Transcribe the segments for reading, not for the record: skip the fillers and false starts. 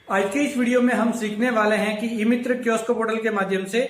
आज के इस वीडियो में हम सीखने वाले हैं कि ई मित्र कियोस्क पोर्टल के माध्यम से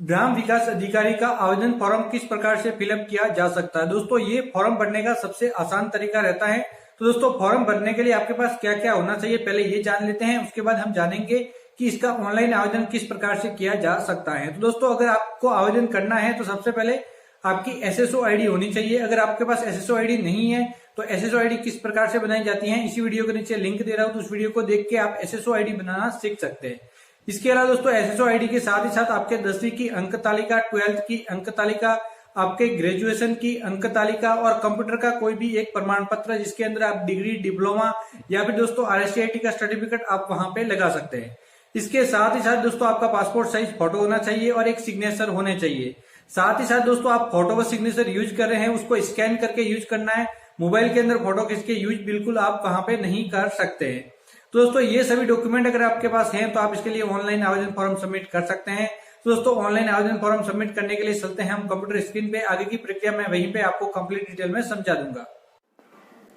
ग्राम विकास अधिकारी का आवेदन फॉर्म किस प्रकार से फिलअप किया जा सकता है। दोस्तों ये फॉर्म भरने का सबसे आसान तरीका रहता है। तो दोस्तों फॉर्म भरने के लिए आपके पास क्या क्या होना चाहिए पहले ये जान लेते हैं, उसके बाद हम जानेंगे कि इसका ऑनलाइन आवेदन किस प्रकार से किया जा सकता है। तो दोस्तों अगर आपको आवेदन करना है तो सबसे पहले आपकी एसएसओ आईडी होनी चाहिए। अगर आपके पास एसएसओ आईडी नहीं है तो एसएसओ आईडी किस प्रकार से बनाई जाती है इसी वीडियो के नीचे लिंक दे रहा हूं, तो उस वीडियो को देख के आप एसएसओ आईडी बनाना सीख सकते हैं। इसके अलावा दोस्तों एसएसओ आईडी के साथ ही साथ आपके 10वीं की अंक तालिका, 12th की अंक तालिका, आपके ग्रेजुएशन की अंक तालिका और कंप्यूटर का कोई भी एक प्रमाण पत्र जिसके अंदर आप डिग्री, डिप्लोमा या फिर दोस्तों आरएससीआईटी का सर्टिफिकेट आप वहां पे लगा सकते हैं। इसके साथ ही साथ दोस्तों आपका पासपोर्ट साइज फोटो होना चाहिए और एक सिग्नेचर होने चाहिए। साथ ही साथ दोस्तों आप फोटो व सिग्नेचर यूज कर रहे हैं उसको स्कैन करके यूज करना है। मोबाइल के अंदर फोटो खींच के यूज बिल्कुल आप वहां पे नहीं कर सकते हैं। तो दोस्तों ये सभी डॉक्यूमेंट अगर आपके पास हैं तो आप इसके लिए ऑनलाइन आवेदन फॉर्म सबमिट कर सकते हैं। तो दोस्तों ऑनलाइन आवेदन फॉर्म सबमिट करने के लिए चलते हैं हम कंप्यूटर स्क्रीन पे। आगे की प्रक्रिया मैं वहीं पे आपको कंप्लीट डिटेल में समझा दूंगा।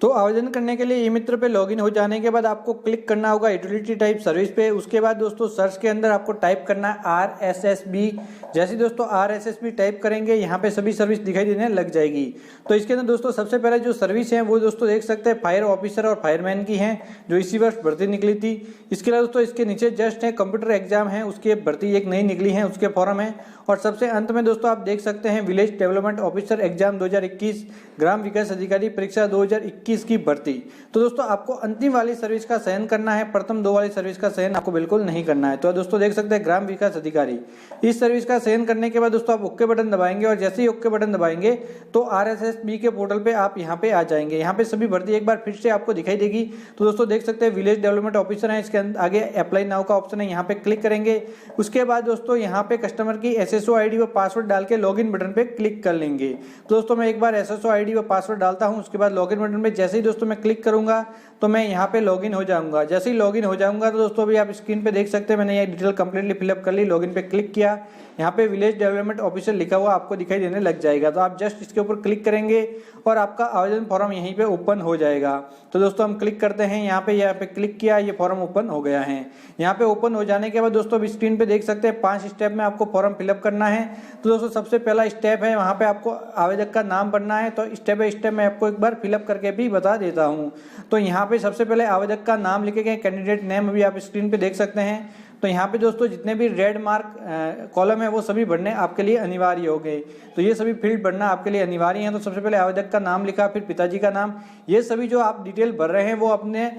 तो आवेदन करने के लिए ई मित्र पे लॉगिन हो जाने के बाद आपको क्लिक करना होगा यूटिलिटी टाइप सर्विस पे। उसके बाद दोस्तों सर्च के अंदर आपको टाइप करना है RSSB। जैसे दोस्तों RSSB टाइप करेंगे यहाँ पे सभी सर्विस दिखाई देने लग जाएगी। तो इसके अंदर दोस्तों सबसे पहले जो सर्विस है वो दोस्तों देख सकते हैं फायर ऑफिसर और फायरमैन की है जो इसी वर्ष भर्ती निकली थी। इसके अलावा दोस्तों इसके नीचे जस्ट है कंप्यूटर एग्जाम है, उसकी भर्ती एक नई निकली है, उसके फॉर्म है। और सबसे अंत में दोस्तों आप देख सकते हैं विलेज डेवलपमेंट ऑफिसर एग्जाम 2021, ग्राम विकास अधिकारी परीक्षा 2021 की भर्ती। तो दोस्तों आपको अंतिम वाली सर्विस का चयन करना है, प्रथम दो वाली सर्विस का चयन आपको बिल्कुल नहीं करना है। तो दोस्तों देख सकते हैं ग्राम विकास अधिकारी, इस सर्विस का चयन करने के बाद दोस्तों आप ओके बटन दबाएंगे और जैसे ही ओके बटन दबाएंगे तो RSSB के पोर्टल पे आप यहाँ पे आ जाएंगे। यहाँ पे सभी भर्ती एक बार फिर से आपको दिखाई देगी। तो दोस्तों देख सकते हैं विलेज डेवलपमेंट ऑफिसर है, इसके आगे अप्लाई नाउ का ऑप्शन है, यहाँ पे क्लिक करेंगे। उसके बाद दोस्तों यहाँ पे कस्टमर की एसएसओ आईडी व पासवर्ड डाल के लॉगिन बटन पे क्लिक कर लेंगे। तो दोस्तों मैं एक बार एसएसओ आईडी व पासवर्ड डालता हूँ, उसके बाद लॉगिन बटन पे जैसे ही दोस्तों मैं क्लिक करूंगा तो मैं यहाँ पे लॉगिन हो जाऊंगा। जैसे ही लॉगिन हो जाऊंगा तो दोस्तों अभी आप स्क्रीन पे देख सकते हैं मैंने ये डिटेल कंप्लीटली फिलअप कर ली, लॉगिन पे क्लिक किया, यहाँ पे विलेज डेवलपमेंट ऑफिसर लिखा हुआ आपको दिखाई देने लग जाएगा। तो आप जस्ट इसके ऊपर क्लिक करेंगे और आपका आवेदन फॉर्म यहीं पे ओपन हो जाएगा। तो दोस्तों हम क्लिक करते हैं, यहाँ पे क्लिक किया, ये फॉर्म ओपन हो गया है। यहाँ पे ओपन हो जाने के बाद दोस्तों अब स्क्रीन पे देख सकते हैं 5 स्टेप में आपको फॉर्म फिलअप करना है। तो दोस्तों सबसे पहला स्टेप है वहाँ पे आपको आवेदक का नाम भरना है। तो स्टेप बाय स्टेप मैं आपको एक बार फिलअप करके भी बता देता हूँ। तो यहाँ पे सबसे पहले आवेदक का नाम लिखे गए, कैंडिडेट नेम अभी आप स्क्रीन पे देख सकते हैं। तो यहाँ पे दोस्तों जितने भी रेड मार्क कॉलम है वो सभी भरने आपके लिए अनिवार्य हो गए। तो ये सभी फील्ड भरना आपके लिए अनिवार्य है। तो सबसे पहले आवेदक का नाम लिखा, फिर पिताजी का नाम, ये सभी जो आप डिटेल भर रहे हैं वो अपने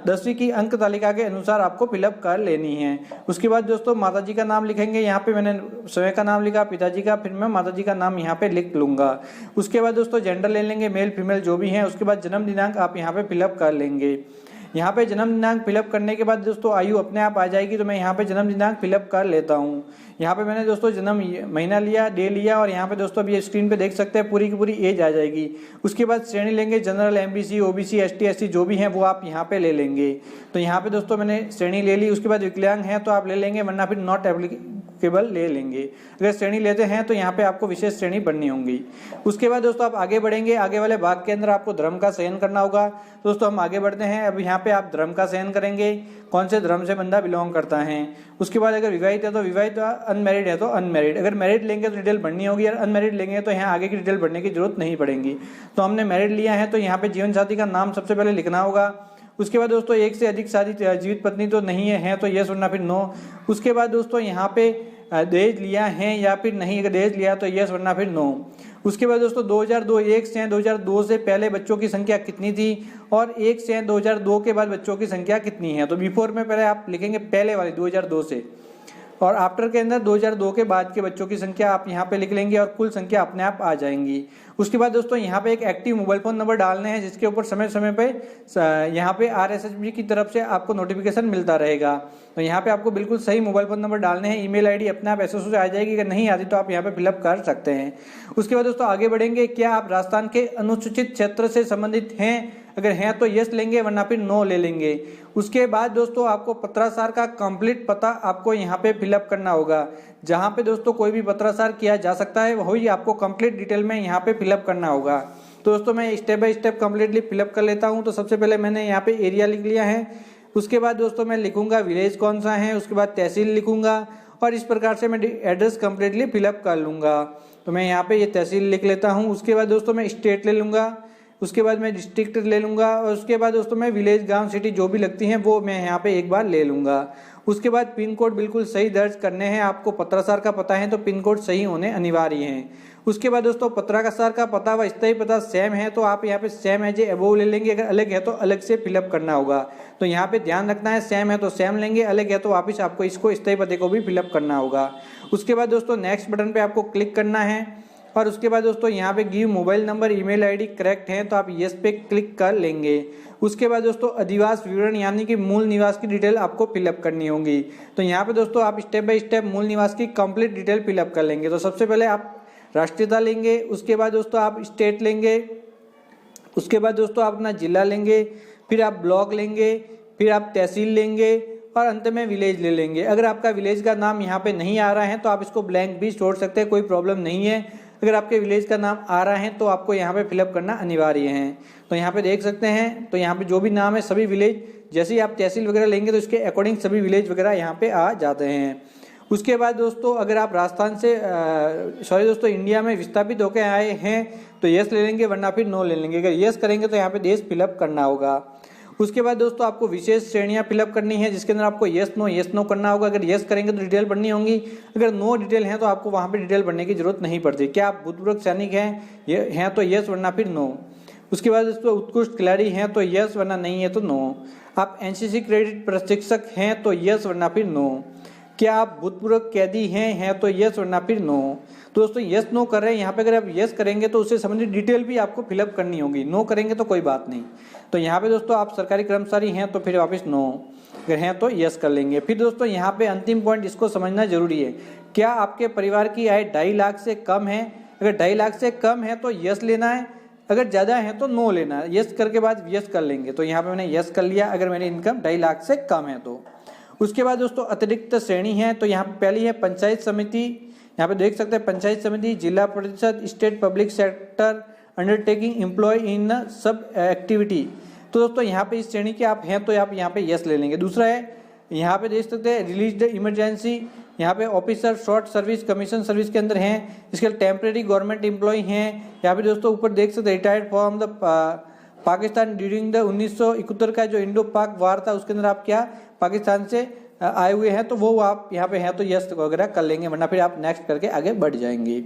10वीं की अंक तालिका के अनुसार आपको फिलअप कर लेनी है। उसके बाद दोस्तों माताजी का नाम लिखेंगे, यहाँ पे मैंने स्वयं का नाम लिखा, पिताजी का, फिर मैं माताजी का नाम यहाँ पे लिख लूंगा। उसके बाद दोस्तों जेंडर ले लेंगे, मेल फीमेल जो भी है। उसके बाद जन्म दिनांक आप यहाँ पे फिलअप कर लेंगे। यहाँ पे जन्म दिनांक फिलअप करने के बाद दोस्तों आयु अपने आप आ जाएगी। तो मैं यहाँ पे जन्म दिनांक फिलअप कर लेता हूँ। यहाँ पे मैंने दोस्तों जन्म महीना लिया, डे लिया और यहाँ पे दोस्तों अभी स्क्रीन पे देख सकते हैं पूरी की पूरी एज आ जाएगी। उसके बाद श्रेणी लेंगे, general, MBC, OBC, ST, SC जो भी हैं वो आप यहाँ पे ले लेंगे। तो यहाँ पे दोस्तों मैंने श्रेणी ले ली। उसके बाद विकलांग है तो आप ले लेंगे, वरना फिर नॉट एप्लीकेबल ले लेंगे। अगर श्रेणी लेते हैं तो यहाँ पे आपको विशेष श्रेणी बननी होगी। उसके बाद दोस्तों आप आगे बढ़ेंगे, आगे वाले भाग के अंदर आपको धर्म का चयन करना होगा। दोस्तों हम आगे बढ़ते हैं। अब यहाँ पे आप धर्म का चयन करेंगे, कौन से धर्म से बंदा बिलोंग करता है। उसके बाद अगर विवाहित है तो विवाहित, अनमैरिड है तो अनमैरिड। अगर मैरिड लेंगे तो डिटेल भरनी होगी और अनमैरिड लेंगे तो यहाँ आगे की डिटेल भरने की जरूरत नहीं पड़ेगी। तो हमने मैरिड लिया है तो यहाँ पे जीवन साथी का नाम सबसे पहले लिखना होगा। उसके बाद दोस्तों एक से अधिक शादी जीवित पत्नी तो नहीं है तो यस वरना फिर नो। उसके बाद दोस्तों यहाँ पे दहेज लिया है या फिर नहीं, अगर दहेज लिया तो यस वरना फिर नो। उसके बाद दोस्तों 2002 1 से 2002 से पहले बच्चों की संख्या कितनी थी और 1 से 2002 के बाद बच्चों की संख्या कितनी है। तो बिफोर में पहले आप लिखेंगे पहले वाली 2002 से, और आफ्टर के अंदर 2002 के बाद के बच्चों की संख्या आप यहाँ पे लिख लेंगे और कुल संख्या अपने आप आ जाएंगी। उसके बाद दोस्तों यहाँ पे एक एक्टिव मोबाइल फोन नंबर डालने हैं जिसके ऊपर समय समय पे यहाँ पे RSSB की तरफ से आपको नोटिफिकेशन मिलता रहेगा। तो यहाँ पे आपको बिल्कुल सही मोबाइल फोन नंबर डालने हैं। ईमेल आईडी अपने आप एसएसओ से आ जाएगी, अगर नहीं आती तो आप यहाँ पे फिलअप कर सकते हैं। उसके बाद दोस्तों आगे बढ़ेंगे, क्या आप राजस्थान के अनुसूचित क्षेत्र से संबंधित हैं, अगर हैं तो यस लेंगे वरना फिर नो ले लेंगे। उसके बाद दोस्तों आपको पत्राचार का कंप्लीट पता आपको यहाँ पे फिलअप करना होगा। जहाँ पे दोस्तों कोई भी पत्राचार किया जा सकता है वही आपको कंप्लीट डिटेल में यहाँ पे फिलअप करना होगा। तो दोस्तों मैं step by step completely fill up कर लेता हूँ। तो सबसे पहले मैंने यहाँ पे एरिया लिख लिया है। उसके बाद दोस्तों मैं लिखूंगा विलेज कौन सा है, उसके बाद तहसील लिखूंगा और इस प्रकार से मैं एड्रेस कंप्लीटली फिलअप कर लूँगा। तो मैं यहाँ पे ये तहसील लिख लेता हूँ। उसके बाद दोस्तों मैं स्टेट ले लूँगा, उसके बाद मैं डिस्ट्रिक्ट ले लूँगा और उसके बाद दोस्तों मैं विलेज, गांव, सिटी जो भी लगती हैं वो मैं यहाँ पे एक बार ले लूँगा। उसके बाद पिन कोड बिल्कुल सही दर्ज करने हैं। आपको पत्रासार का पता है तो पिन कोड सही होने अनिवार्य हैं। उसके बाद दोस्तों पत्रासार का पता व स्थायी पता सेम है तो आप यहाँ पे सेम एज ए अबोव ले लेंगे। अगर अलग है तो अलग से फिलअप करना होगा। तो यहाँ पे ध्यान रखना है, सेम है तो सेम लेंगे, अलग है तो वापस आपको इसको स्थायी पते को भी फिलअप करना होगा। उसके बाद दोस्तों नेक्स्ट बटन पे आपको क्लिक करना है और उसके बाद दोस्तों यहाँ पे give mobile number, email ID correct है तो आप यस पे क्लिक कर लेंगे। उसके बाद दोस्तों अधिवास विवरण यानी कि मूल निवास की डिटेल आपको फिलअप करनी होगी। तो यहाँ पे दोस्तों आप स्टेप बाय स्टेप मूल निवास की कंप्लीट डिटेल फिलअप कर लेंगे। तो सबसे पहले आप राष्ट्रीयता लेंगे, उसके बाद दोस्तों आप स्टेट लेंगे, उसके बाद दोस्तों आप अपना जिला लेंगे, फिर आप ब्लॉक लेंगे, फिर आप तहसील लेंगे और अंत में विलेज ले लेंगे। अगर आपका विलेज का नाम यहाँ पे नहीं आ रहा है तो आप इसको ब्लैंक भी छोड़ सकते हैं, कोई प्रॉब्लम नहीं है। अगर आपके विलेज का नाम आ रहा है तो आपको यहाँ पे फिलअप करना अनिवार्य है। तो यहाँ पे देख सकते हैं, तो यहाँ पे जो भी नाम है सभी विलेज, जैसे ही आप तहसील वगैरह लेंगे तो इसके अकॉर्डिंग सभी विलेज वगैरह यहाँ पे आ जाते हैं। उसके बाद दोस्तों अगर आप राजस्थान से दोस्तों इंडिया में विस्थापित होकर आए हैं तो यस ले लेंगे, वरना फिर नो ले लेंगे। अगर यस करेंगे तो यहाँ पे देश फिलअप करना होगा। उसके बाद दोस्तों आपको विशेष श्रेणियां फिलअप करनी है जिसके अंदर आपको यस नो करना होगा। अगर यस करेंगे तो डिटेल भरनी होंगी, अगर नो डिटेल है तो आपको वहां पे डिटेल भरने की जरूरत नहीं पड़ती। क्या आप भूतपूर्व सैनिक हैं तो यस, वरना फिर नो। उसके बाद दोस्तों उत्कृष्ट खिलाड़ी हैं तो यस, वरना नहीं है तो नो। आप एनसीसी क्रेडिट प्रशिक्षक हैं तो यस, वरना फिर नो। क्या आप भूतपूर्व कैदी हैं तो यस, वरना फिर नो। तो दोस्तों यस नो कर रहे हैं यहाँ पे, अगर आप यस करेंगे तो उससे संबंधित डिटेल भी आपको फिलअप करनी होगी, नो करेंगे तो कोई बात नहीं। तो यहाँ पे दोस्तों आप सरकारी कर्मचारी हैं तो फिर वापस नो, अगर हैं तो यस कर लेंगे। फिर दोस्तों यहाँ पे अंतिम पॉइंट इसको समझना जरूरी है, क्या आपके परिवार की आय 2.5 लाख से कम है? अगर 2.5 लाख से कम है तो यस लेना है, अगर ज़्यादा है तो नो लेना है। यस करके बाद यस कर लेंगे। तो यहाँ पे मैंने यस कर लिया अगर मेरी इनकम 2.5 लाख से कम है तो। उसके बाद दोस्तों अतिरिक्त श्रेणी है, तो यहाँ पे पहली है पंचायत समिति। यहाँ पे देख सकते हैं पंचायत समिति, जिला परिषद, state public sector undertaking, employ इन सब एक्टिविटी। तो दोस्तों यहाँ पे इस श्रेणी के आप हैं तो आप यहाँ पे यस ले लेंगे। दूसरा है यहाँ पे देख सकते हैं रिलीज इमरजेंसी, यहाँ पे officer short service commission service के अंदर हैं, इसके टेम्परेरी गवर्नमेंट एम्प्लॉय हैं। यहाँ पे दोस्तों ऊपर देख सकते हैं retired from the Pakistan during the 1971 का जो इंडो पाक वार था उसके अंदर आप क्या पाकिस्तान से आए हुए हैं तो वो आप यहाँ पे हैं तो यस वगैरह कर लेंगे, वरना फिर आप नेक्स्ट करके आगे बढ़ जाएंगे।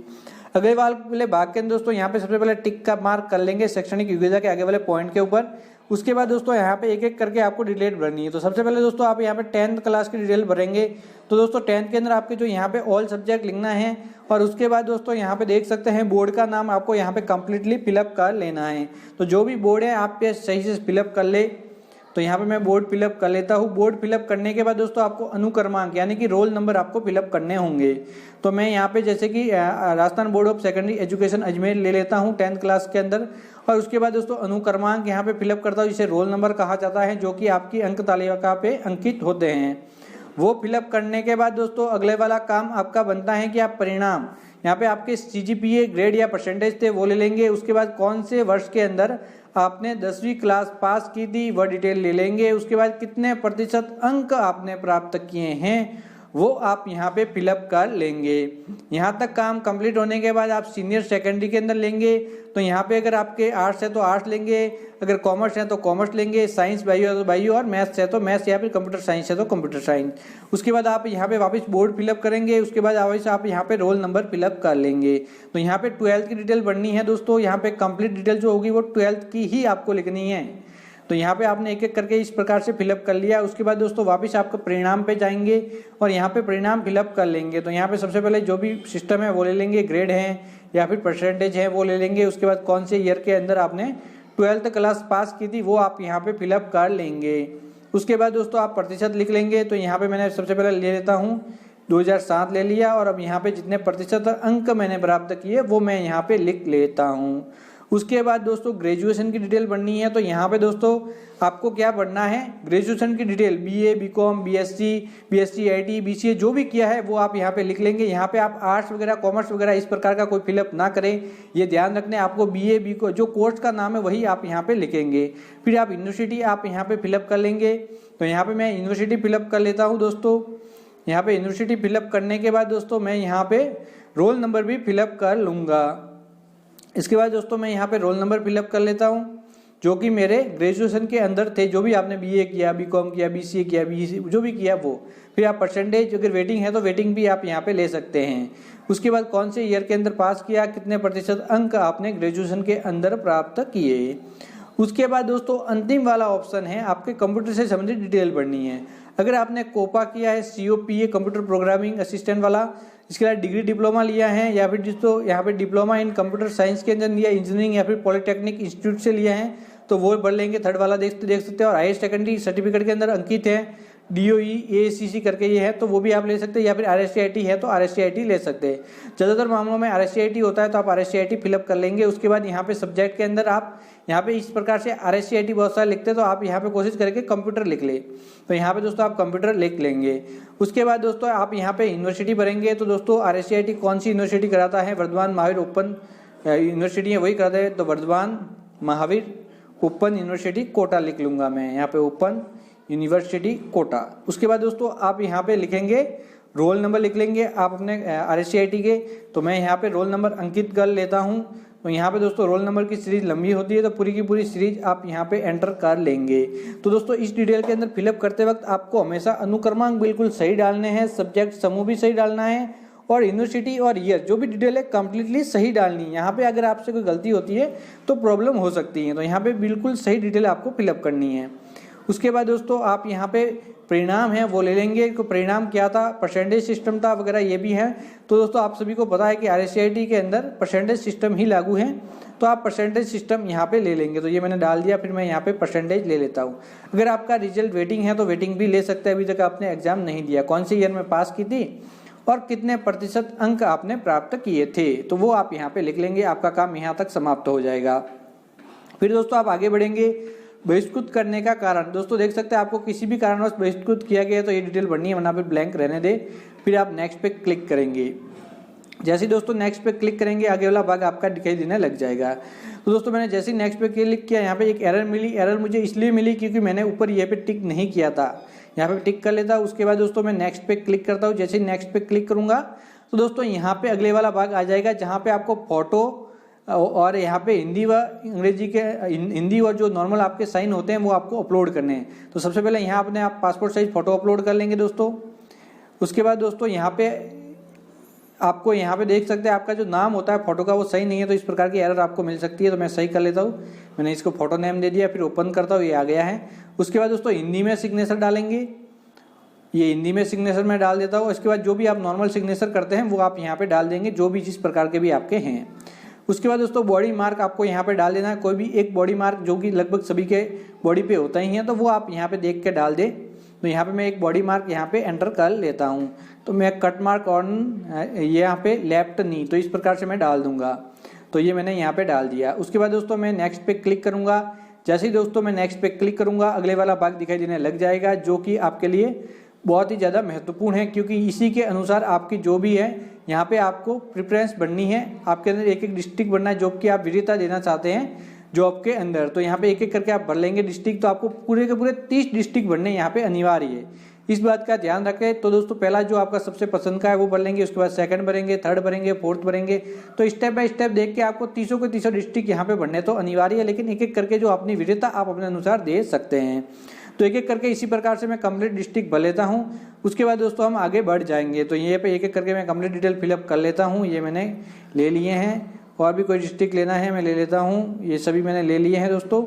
अगले वाले भाग के अंदर दोस्तों यहाँ पे सबसे पहले टिक का मार्क कर लेंगे शैक्षणिक योग्यता के आगे वाले पॉइंट के ऊपर। उसके बाद दोस्तों यहाँ पे एक एक करके आपको डिटेल भरनी है। तो सबसे पहले दोस्तों आप यहाँ पे 10th क्लास की डिटेल भरेंगे। तो दोस्तों 10th के अंदर आपके जो यहाँ पे ऑल सब्जेक्ट लिखना है और उसके बाद दोस्तों यहाँ पे देख सकते हैं बोर्ड का नाम आपको यहाँ पे कंप्लीटली फिलअप कर लेना है। तो जो भी बोर्ड है आप पे सही से फिलअप कर ले। तो यहाँ पे मैं बोर्ड फिलअप कर लेता हूँ। बोर्ड फिलअप करने के बाद दोस्तों आपको अनुक्रमांक यानी कि रोल नंबर आपको फिलअप करने होंगे। तो मैं यहाँ पे जैसे कि Rajasthan board of secondary education Ajmer ले लेता हूँ 10th क्लास के अंदर, और उसके बाद दोस्तों अनुक्रमांक यहाँ पे फिलअप करता हूँ, जिसे रोल नंबर कहा जाता है, जो कि आपकी अंक तालिका पे अंकित होते हैं। वो फिलअप करने के बाद दोस्तों अगले वाला काम आपका बनता है कि आप परिणाम यहाँ पे आपके CGPA ग्रेड या परसेंटेज थे वो ले लेंगे। उसके बाद कौन से वर्ष के अंदर आपने 10वीं क्लास पास की थी वह डिटेल ले लेंगे। उसके बाद कितने प्रतिशत अंक आपने प्राप्त किए हैं वो आप यहाँ पे फिलअप कर लेंगे। यहाँ तक काम कंप्लीट होने के बाद आप सीनियर सेकेंडरी के अंदर लेंगे। तो यहाँ पे अगर आपके आर्ट्स है तो आर्ट्स लेंगे, अगर कॉमर्स है तो कॉमर्स लेंगे, साइंस बायो है तो बायो, और मैथ्स है तो मैथ्स, या फिर कंप्यूटर साइंस है तो कंप्यूटर साइंस। उसके बाद आप यहाँ पे वापस बोर्ड फिलअप करेंगे। उसके बाद वापस आप यहाँ पे रोल नंबर फिलअप कर लेंगे। तो यहाँ पे 12th की डिटेल बननी है दोस्तों। यहाँ पे कंप्लीट डिटेल जो होगी वो 12th की ही आपको लिखनी है। तो यहाँ पे आपने एक एक करके इस प्रकार से फिलअप कर लिया। उसके बाद दोस्तों वापस आपको परिणाम पे जाएंगे और यहाँ पे परिणाम फिलअप कर लेंगे। तो यहाँ पे सबसे पहले जो भी सिस्टम है वो ले लेंगे, ग्रेड है या फिर परसेंटेज है वो ले लेंगे। उसके बाद कौन से ईयर के अंदर आपने 12th क्लास पास की थी वो आप यहाँ पे फिलअप कर लेंगे। उसके बाद दोस्तों आप प्रतिशत लिख लेंगे। तो यहाँ पे मैंने सबसे पहले ले लेता हूँ 2007 ले लिया, और अब यहाँ पे जितने प्रतिशत अंक मैंने प्राप्त किए वो मैं यहाँ पे लिख लेता हूँ। उसके बाद दोस्तों ग्रेजुएशन की डिटेल भरनी है। तो यहाँ पे दोस्तों आपको क्या भरना है, ग्रेजुएशन की detail BA, BCom, BSc, BSc IT, BCA जो भी किया है वो आप यहाँ पे लिख लेंगे। यहाँ पे आप आर्ट्स वगैरह, कॉमर्स वगैरह इस प्रकार का कोई फिलअप ना करें, ये ध्यान रखने। आपको बीए, बीकॉम जो कोर्स का नाम है वही आप यहाँ पे लिखेंगे। फिर आप यूनिवर्सिटी आप यहाँ पे फिलअप कर लेंगे। तो यहाँ पे मैं यूनिवर्सिटी फिलअप कर लेता हूँ दोस्तों। यहाँ पे यूनिवर्सिटी फिलअप करने के बाद दोस्तों मैं यहाँ पे रोल नंबर भी फिलअप कर लूँगा। इसके बाद दोस्तों मैं यहाँ पे रोल नंबर फिलअप कर लेता हूँ जो कि मेरे ग्रेजुएशन के अंदर थे, जो भी आपने बीए किया, बीकॉम किया, बीसीए किया, बीसी जो भी किया वो। फिर आप परसेंटेज, अगर वेटिंग है तो वेटिंग भी आप यहाँ पे ले सकते हैं। उसके बाद कौन से ईयर के अंदर पास किया, कितने प्रतिशत अंक आपने ग्रेजुएशन के अंदर प्राप्त किए। उसके बाद दोस्तों अंतिम वाला ऑप्शन है आपके कंप्यूटर से संबंधित डिटेल भरनी है। अगर आपने कोपा किया है, COPA कंप्यूटर प्रोग्रामिंग असिस्टेंट वाला, इसके बाद डिग्री डिप्लोमा लिया है, या फिर जिसको यहाँ पे डिप्लोमा इन कंप्यूटर साइंस के अंदर लिया, इंजीनियरिंग या फिर पॉलिटेक्निक इंस्टीट्यूट से लिया है तो वो भर लेंगे। थर्ड वाला देख सकते हैं। और हायर सेकेंडरी सर्टिफिकेट के अंदर अंकित है DOE AACC करके ये है तो वो भी आप ले सकते हैं, या फिर RSCIT है तो RSCIT ले सकते हैं। ज़्यादातर मामलों में RSCIT होता है तो आप RSCIT फिलअप कर लेंगे। उसके बाद यहाँ पे सब्जेक्ट के अंदर आप यहाँ पे इस प्रकार से RSCIT बहुत सारे लिखते हैं तो आप यहाँ पे कोशिश करके कंप्यूटर लिख ले। तो यहाँ पे दोस्तों आप कंप्यूटर लिख लेंगे। उसके बाद दोस्तों आप यहाँ पे यूनिवर्सिटी भरेंगे। तो दोस्तों RSCIT कौन सी यूनिवर्सिटी कराता है, वर्धमान महावीर ओपन यूनिवर्सिटी है वही कराता है। तो वर्धमान महावीर ओपन यूनिवर्सिटी कोटा लिख लूँगा मैं यहाँ पे, ओपन यूनिवर्सिटी कोटा। उसके बाद दोस्तों आप यहाँ पे लिखेंगे रोल नंबर लिख लेंगे आप अपने RSCIT के। तो मैं यहाँ पे रोल नंबर अंकित कर लेता हूँ। तो यहाँ पे दोस्तों रोल नंबर की सीरीज लंबी होती है तो पूरी की पूरी सीरीज आप यहाँ पे एंटर कर लेंगे। तो दोस्तों इस डिटेल के अंदर फिलअप करते वक्त आपको हमेशा अनुक्रमांक बिल्कुल सही डालने हैं, सब्जेक्ट समूह भी सही डालना है, और यूनिवर्सिटी और ईयर जो भी डिटेल है कंप्लीटली सही डालनी है। यहाँ पे अगर आपसे कोई गलती होती है तो प्रॉब्लम हो सकती है। तो यहाँ पे बिल्कुल सही डिटेल आपको फिलअप करनी है। उसके बाद दोस्तों आप यहाँ पे परिणाम है वो ले लेंगे। तो परिणाम क्या था, परसेंटेज सिस्टम था वगैरह ये भी है। तो दोस्तों आप सभी को पता है कि RSCIT के अंदर परसेंटेज सिस्टम ही लागू है तो आप परसेंटेज सिस्टम यहाँ पे ले लेंगे। तो ये मैंने डाल दिया। फिर मैं यहाँ पे परसेंटेज ले लेता हूँ। अगर आपका रिजल्ट वेटिंग है तो वेटिंग भी ले सकते हैं। अभी तक आपने एग्जाम नहीं दिया, कौन से ईयर में पास की थी और कितने प्रतिशत अंक आपने प्राप्त किए थे तो वो आप यहाँ पे लिख लेंगे। आपका काम यहाँ तक समाप्त हो जाएगा। फिर दोस्तों आप आगे बढ़ेंगे। बहिष्कृत करने का कारण, दोस्तों देख सकते हैं आपको किसी भी कारणवश बहिष्कृत किया गया है तो ये डिटेल भरनी है, वरना फिर ब्लैंक रहने दे। फिर आप नेक्स्ट पे क्लिक करेंगे। जैसे ही दोस्तों नेक्स्ट पे क्लिक करेंगे आगे वाला भाग आपका दिखाई देने लग जाएगा। तो दोस्तों मैंने जैसे ही नेक्स्ट पे क्लिक किया यहाँ पे एक एरर मिली। एरर मुझे इसलिए मिली क्योंकि मैंने ऊपर ये पे टिक नहीं किया था। यहाँ पे टिक कर लेता। उसके बाद दोस्तों मैं नेक्स्ट पे क्लिक करता हूँ। जैसे ही नेक्स्ट पे क्लिक करूंगा तो दोस्तों यहाँ पे अगले वाला भाग आ जाएगा जहाँ पे आपको फोटो और यहाँ पे हिंदी व अंग्रेजी के हिंदी और जो नॉर्मल आपके साइन होते हैं वो आपको अपलोड करने हैं। तो सबसे पहले यहाँ अपने आप पासपोर्ट साइज फोटो अपलोड कर लेंगे दोस्तों। उसके बाद दोस्तों यहाँ पे आपको यहाँ पे देख सकते हैं आपका जो नाम होता है फोटो का वो सही नहीं है तो इस प्रकार की एरर आपको मिल सकती है। तो मैं सही कर लेता हूँ। मैंने इसको फोटो नेम दे दिया। फिर ओपन करता हूँ, ये आ गया है। उसके बाद दोस्तों हिंदी में सिग्नेचर डालेंगे। ये हिंदी में सिग्नेचर मैं डाल देता हूँ। इसके बाद जो भी आप नॉर्मल सिग्नेचर करते हैं वो आप यहाँ पे डाल देंगे, जो भी जिस प्रकार के भी आपके हैं। उसके बाद दोस्तों बॉडी मार्क आपको यहाँ पे डाल देना है। कोई भी एक बॉडी मार्क जो कि लगभग सभी के बॉडी पे होता ही है तो वो आप यहाँ पे देख के डाल दें। तो यहाँ पे मैं एक बॉडी मार्क यहाँ पे एंटर कर लेता हूँ। तो मैं कट मार्क ऑन यहाँ पे लेफ्ट नी, तो इस प्रकार से मैं डाल दूंगा। तो ये मैंने यहाँ पे डाल दिया। उसके बाद दोस्तों मैं नेक्स्ट पे क्लिक करूंगा। जैसे ही दोस्तों मैं नेक्स्ट पे क्लिक करूंगा अगले वाला भाग दिखाई देने लग जाएगा जो कि आपके लिए बहुत ही ज़्यादा महत्वपूर्ण है, क्योंकि इसी के अनुसार आपकी जो भी है यहाँ पे आपको प्रेफरेंस बननी है। आपके अंदर एक एक डिस्ट्रिक्ट बनना है जो कि आप वरीयता देना चाहते हैं जॉब के अंदर। तो यहाँ पे एक एक करके आप भर लेंगे डिस्ट्रिक्ट। तो आपको पूरे के पूरे 30 डिस्ट्रिक्ट भरने यहाँ पे अनिवार्य है, इस बात का ध्यान रखें। तो दोस्तों पहला जो आपका सबसे पसंद का है वो भर लेंगे। उसके बाद सेकंड भरेंगे, थर्ड भरेंगे, फोर्थ भरेंगे। तो स्टेप बाय स्टेप देख के आपको 30 के 30 डिस्ट्रिक्ट यहाँ पे भरने तो अनिवार्य है, लेकिन एक एक करके जो अपनी वरीयता आप अपने अनुसार दे सकते हैं। तो एक एक करके इसी प्रकार से मैं कंप्लीट डिस्ट्रिक्ट भर लेता हूँ। उसके बाद दोस्तों हम आगे बढ़ जाएंगे। तो ये पे एक एक करके मैं कंप्लीट डिटेल फिलअप कर लेता हूँ। ये मैंने ले लिए हैं। और भी कोई डिस्ट्रिक्ट लेना है मैं ले लेता हूँ। ये सभी मैंने ले लिए हैं दोस्तों।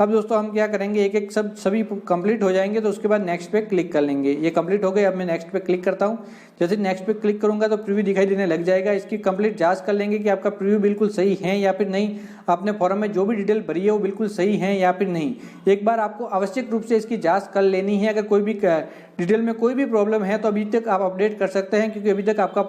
अब दोस्तों हम क्या करेंगे, एक एक सभी कंप्लीट हो जाएंगे तो उसके बाद नेक्स्ट पे क्लिक कर लेंगे। ये कंप्लीट हो गए, अब मैं नेक्स्ट पे क्लिक करता हूँ। जैसे नेक्स्ट पे क्लिक करूंगा तो प्रीव्यू दिखाई देने लग जाएगा। इसकी कंप्लीट जांच कर लेंगे कि आपका प्रीव्यू बिल्कुल सही है या फिर नहीं, आपने फॉर्म में जो भी डिटेल भरी है वो बिल्कुल सही है या फिर नहीं। एक बार आपको आवश्यक रूप से इसकी जांच कर लेनी है। अगर कोई भी डिटेल में कोई भी प्रॉब्लम है तो अभी तक आप अपडेट कर सकते हैं, क्योंकि अभी तक आपका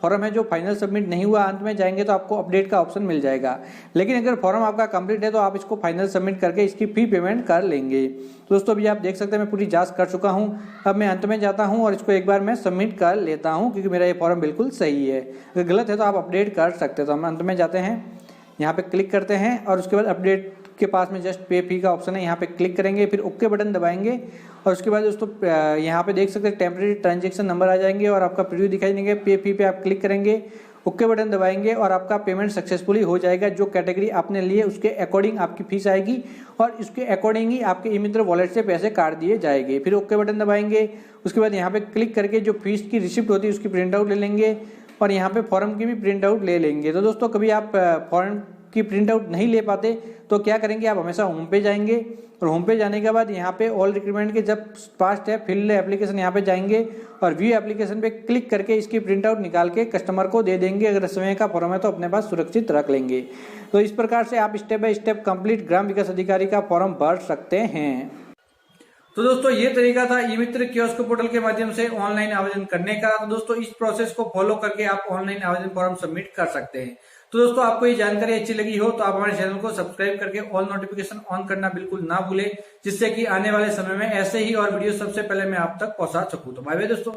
फॉर्म है जो फाइनल सबमिट नहीं हुआ। अंत में जाएंगे तो आपको अपडेट का ऑप्शन मिल जाएगा। लेकिन अगर फॉर्म आपका कंप्लीट है तो आप इसको फाइनल सबमिट करके इसकी फी पेमेंट कर लेंगे। तो दोस्तों अभी आप देख सकते हैं मैं पूरी जांच कर चुका हूं। अब मैं अंत में जाता हूं और इसको एक बार मैं सबमिट कर लेता हूं, क्योंकि मेरा ये फॉर्म बिल्कुल सही है। अगर गलत है तो आप अपडेट कर सकते हैं। तो हम अंत में जाते हैं, यहाँ पे क्लिक करते हैं और उसके बाद अपडेट के पास में जस्ट पे फी का ऑप्शन है, यहाँ पे क्लिक करेंगे, फिर ओके बटन दबाएंगे और उसके बाद दोस्तों यहाँ पे देख सकते हैं टेम्परेरी ट्रांजेक्शन नंबर आ जाएंगे और आपका प्रीव्यू दिखाई देंगे। पे फी पे आप क्लिक करेंगे, ओके बटन दबाएंगे और आपका पेमेंट सक्सेसफुली हो जाएगा। जो कैटेगरी आपने ली है उसके अकॉर्डिंग आपकी फीस आएगी और इसके अकॉर्डिंग ही आपके ई-मित्र वॉलेट से पैसे काट दिए जाएंगे। फिर ओके बटन दबाएंगे, उसके बाद यहाँ पे क्लिक करके जो फीस की रिसिप्ट होती है उसकी प्रिंट आउट ले लेंगे और यहाँ पे फॉर्म की भी प्रिंट आउट ले लेंगे। तो दोस्तों कभी आप फॉर्म की प्रिंट आउट नहीं ले पाते तो क्या करेंगे, आप हमेशा होम पे जाएंगे और होम पे जाने के बाद यहाँ पे ऑल रिक्वायरमेंट के जब पास्ट है फिल एप्लीकेशन यहाँ पे जाएंगे और व्यू एप्लीकेशन पे क्लिक करके इसकी प्रिंट आउट निकाल के कस्टमर को दे देंगे। अगर समय का फॉर्म है तो अपने पास सुरक्षित रख लेंगे। तो इस प्रकार से आप स्टेप बाय स्टेप कंप्लीट ग्राम विकास अधिकारी का फॉर्म भर सकते हैं। तो दोस्तों ये तरीका था ई-मित्र कियोस्क पोर्टल के माध्यम से ऑनलाइन आवेदन करने का। तो दोस्तों इस प्रोसेस को फॉलो करके आप ऑनलाइन आवेदन फॉर्म सबमिट कर सकते हैं। तो दोस्तों आपको ये जानकारी अच्छी लगी हो तो आप हमारे चैनल को सब्सक्राइब करके ऑल नोटिफिकेशन ऑन करना बिल्कुल ना भूलें, जिससे कि आने वाले समय में ऐसे ही और वीडियो सबसे पहले मैं आप तक पहुंचा सकूं। तो बाय बाय दोस्तों।